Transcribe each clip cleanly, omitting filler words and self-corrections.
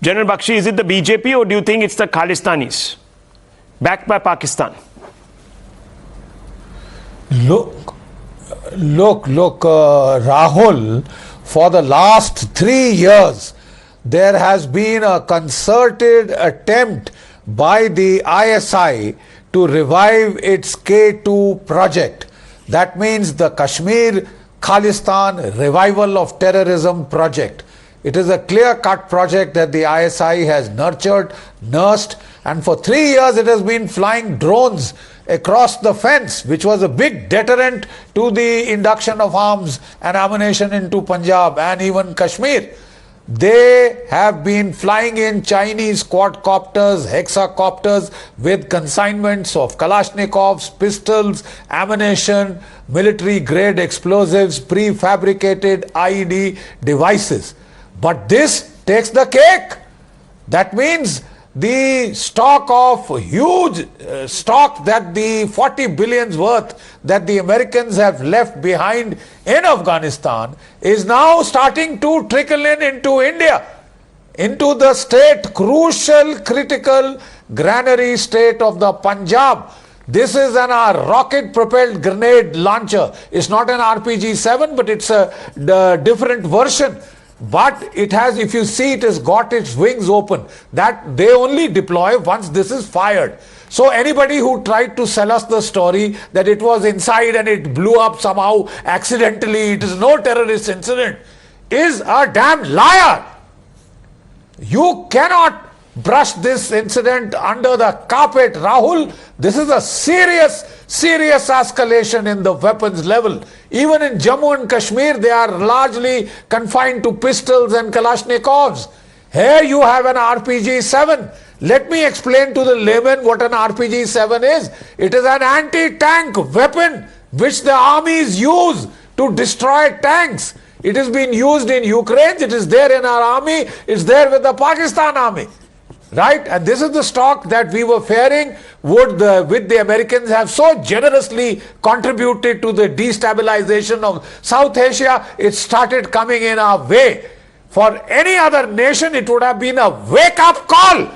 General Bakshi, is it the BJP or do you think it's the Khalistanis backed by Pakistan? Look, Rahul, for the last 3 years, there has been a concerted attempt by the ISI to revive its K2 project. That means the Kashmir Khalistan Revival of Terrorism project. It is a clear-cut project that the ISI has nurtured, nursed, and for 3 years it has been flying drones across the fence, which was a big deterrent to the induction of arms and ammunition into Punjab and even Kashmir. They have been flying in Chinese quadcopters, hexacopters with consignments of Kalashnikovs, pistols, ammunition, military-grade explosives, prefabricated IED devices. But this takes the cake. That means the stock of huge stock that the 40 billions worth that the Americans have left behind in Afghanistan is now starting to trickle in into India, into the state, crucial, critical granary state of the Punjab. This is a rocket-propelled grenade launcher. It's not an RPG-7, but it's a different version. But it has, if you see, it has got its wings open. That they only deploy once this is fired. So anybody who tried to sell us the story that it was inside and it blew up somehow accidentally, it is no terrorist incident, is a damn liar. You cannot brush this incident under the carpet, Rahul. This is a serious escalation in the weapons level. Even in Jammu and Kashmir, they are largely confined to pistols and Kalashnikovs. Here you have an RPG-7. Let me explain to the layman what an RPG-7 is. It is an anti-tank weapon which the armies use to destroy tanks. It has been used in Ukraine. It is there in our army. It's there with the Pakistan army. Right? And this is the stock that we were fearing would with the Americans have so generously contributed to the destabilization of South Asia. It started coming in our way. For any other nation, it would have been a wake-up call.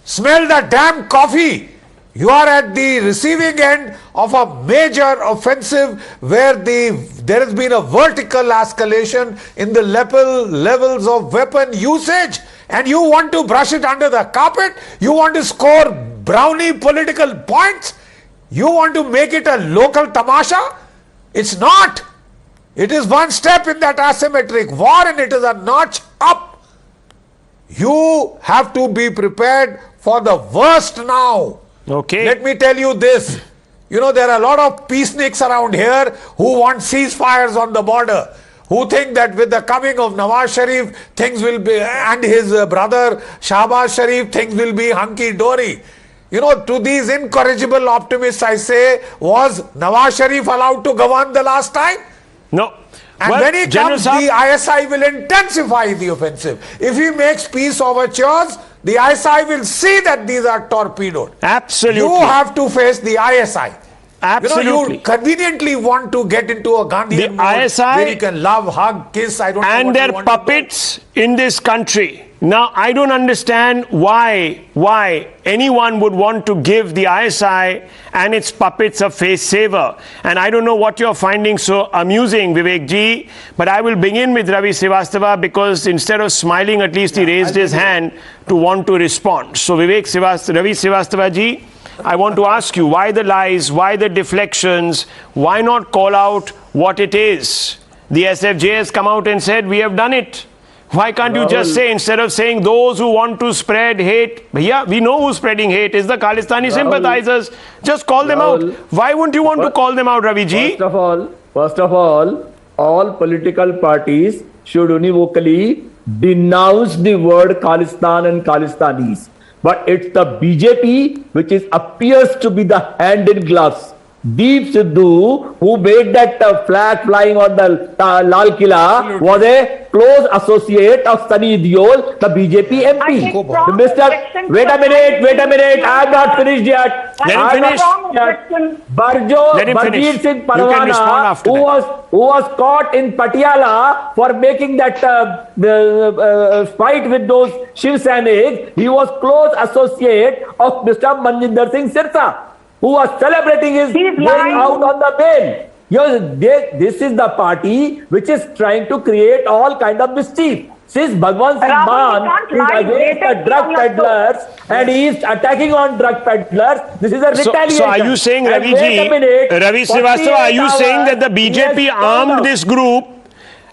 Smell the damn coffee. You are at the receiving end of a major offensive where there has been a vertical escalation in the levels of weapon usage. And you want to brush it under the carpet? You want to score brownie political points? You want to make it a local tamasha? It's not. It is one step in that asymmetric war and it is a notch up. You have to be prepared for the worst now. Okay. Let me tell you this. You know, there are a lot of peaceniks around here who want ceasefires on the border, who think that with the coming of Nawaz Sharif, things will be, and his brother Shahbaz Sharif, things will be hunky-dory. You know, to these incorrigible optimists, I say, was Nawaz Sharif allowed to govern the last time? No. And well, when he comes, the ISI will intensify the offensive. If he makes peace overtures, the ISI will see that these are torpedoed. Absolutely. You have to face the ISI. Absolutely. You know, you conveniently want to get into a Gandhian mode ISI where you can love, hug, kiss, I don't know and what their you want puppets in this country. Now, I don't understand why anyone would want to give the ISI and its puppets a face saver. And I don't know what you're finding so amusing, Vivek ji, but I will begin with Ravi Srivastava because instead of smiling, at least he raised his hand to want to respond. So Ravi Srivastava ji, I want to ask you, why the lies, why the deflections, why not call out what it is? The SFJ has come out and said, we have done it. Why can't you just say, instead of saying those who want to spread hate, yeah, we know who's spreading hate, is the Khalistani sympathizers, just call them out. Why wouldn't you want to call them out, Ravi ji? First of all political parties should univocally denounce the word Khalistan and Khalistanis. But it's the BJP which appears to be the hand in gloves Deep Sidhu, who made that flag flying on the Lal Killa, was a close associate of Sunny Deol, the BJP MP. Mr. Wait a minute, I have not finished yet. Let him finish. Barjit Singh Parwana, who was caught in Patiala for making that fight with those Shiv Sainiks, he was close associate of Mr. Manjinder Singh Sirsa, who was celebrating his going out on the bail. This is the party which is trying to create all kind of mischief. Since Bhagwan Singh Maan is against the drug peddlers and he is attacking on drug peddlers, this is a retaliation. So are you saying, Ravi Srivastava, are you saying that the BJP armed this group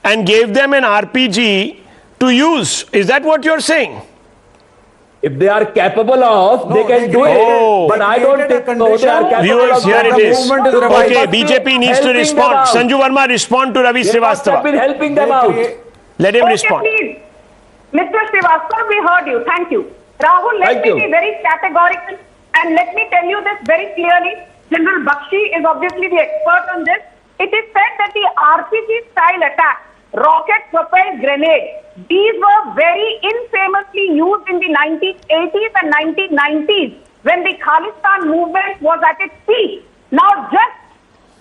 and gave them an RPG to use? Is that what you're saying? If they are capable of, they can do it. But I don't think so. They are capable Viewers, of. here it is. Okay, Must BJP needs to respond. Sanju Verma, respond to Ravi They must have been Srivastava. helping them out. Let him respond. Please. Mr. Srivastava, we heard you. Thank you. Rahul, let me be very categorical and let me tell you this very clearly. General Bakshi is obviously the expert on this. It is said that the RPG style attack, rocket-propelled grenade, these were very infamously used in the 1980s and 1990s when the Khalistan movement was at its peak. Now, just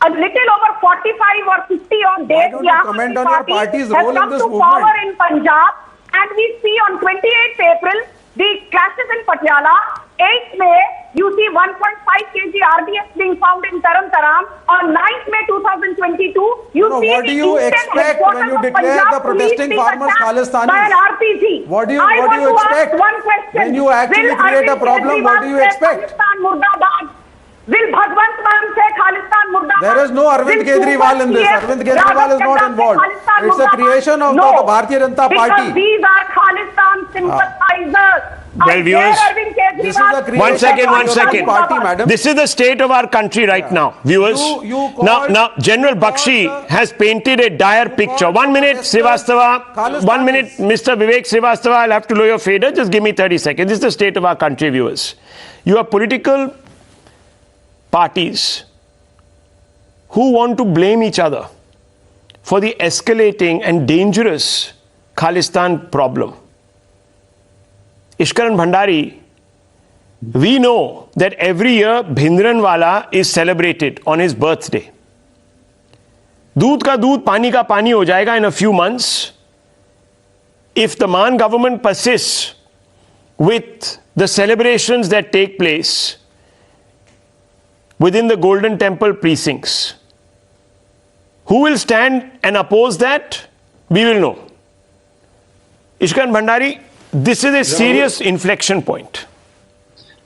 a little over 45 or 50 odd days, Why don't you comment on your party's has role in come this to movement? power in Punjab, and we see on 28th April the clashes in Patiala. 8th May, you see 1.5 kg RDS being found in Taram Taram. On 9th May 2022, you see what do you expect when you declare the protesting farmers Khalistanis? By an RPG. What do you Ask expect? one question. When you actually Will create a Arvind problem, what do you Kejriwal say expect? Khalistan Murdabad? Will Bhagwant Mann say Khalistan Murdabad? There is no Arvind Will Kejriwal in this. Super Arvind Kejriwal is not CM involved. Khalistan It's a Murdabad? creation of No, the Bharatiya Janata because Party. these are Khalistan sympathizers. Well, viewers, This is a creation One second, of one the second. Party, madam. This is the state of our country right now, viewers. You Now, General Bakshi has painted a dire picture. 1 minute, Srivastava. 1 minute, Mr. Vivek Srivastava. I'll have to lower your fader. Just give me 30 seconds. This is the state of our country, viewers. You have political parties who want to blame each other for the escalating and dangerous Khalistan problem. Ishkaran Bhandari, we know that every year Bhindranwala is celebrated on his birthday. दूध का दूध पानी का पानी हो जाएगा in a few months if the Maan government persists with the celebrations that take place within the Golden Temple precincts. Who will stand and oppose that? We will know. Ishkaran Bhandari, this is a serious inflection point.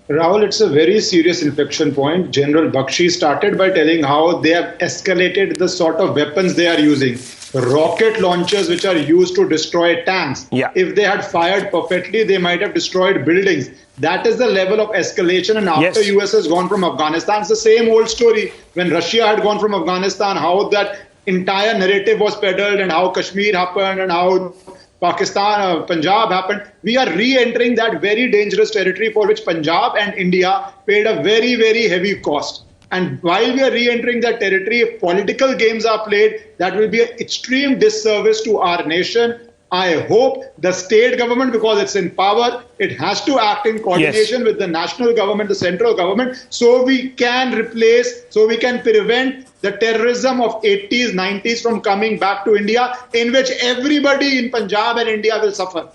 Rahul, it's a very serious inflection point. General Bakshi started by telling how they have escalated the sort of weapons they are using. Rocket launchers which are used to destroy tanks. Yeah. If they had fired perfectly, they might have destroyed buildings. That is the level of escalation. And after Yes. US has gone from Afghanistan, it's the same old story. When Russia had gone from Afghanistan, how that entire narrative was peddled and how Kashmir happened and how Pakistan, Punjab happened. We are re-entering that very dangerous territory for which Punjab and India paid a very, very heavy cost. And while we are re-entering that territory, if political games are played, that will be an extreme disservice to our nation. I hope the state government, because it's in power, it has to act in coordination with the national government, the central government, so we can replace, so we can prevent the terrorism of 80s, 90s from coming back to India, in which everybody in Punjab and India will suffer.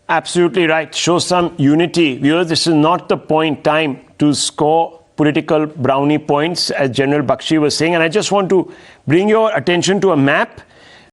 Absolutely right. Show some unity. Viewers, this is not the time to score political brownie points, as General Bakshi was saying. And I just want to bring your attention to a map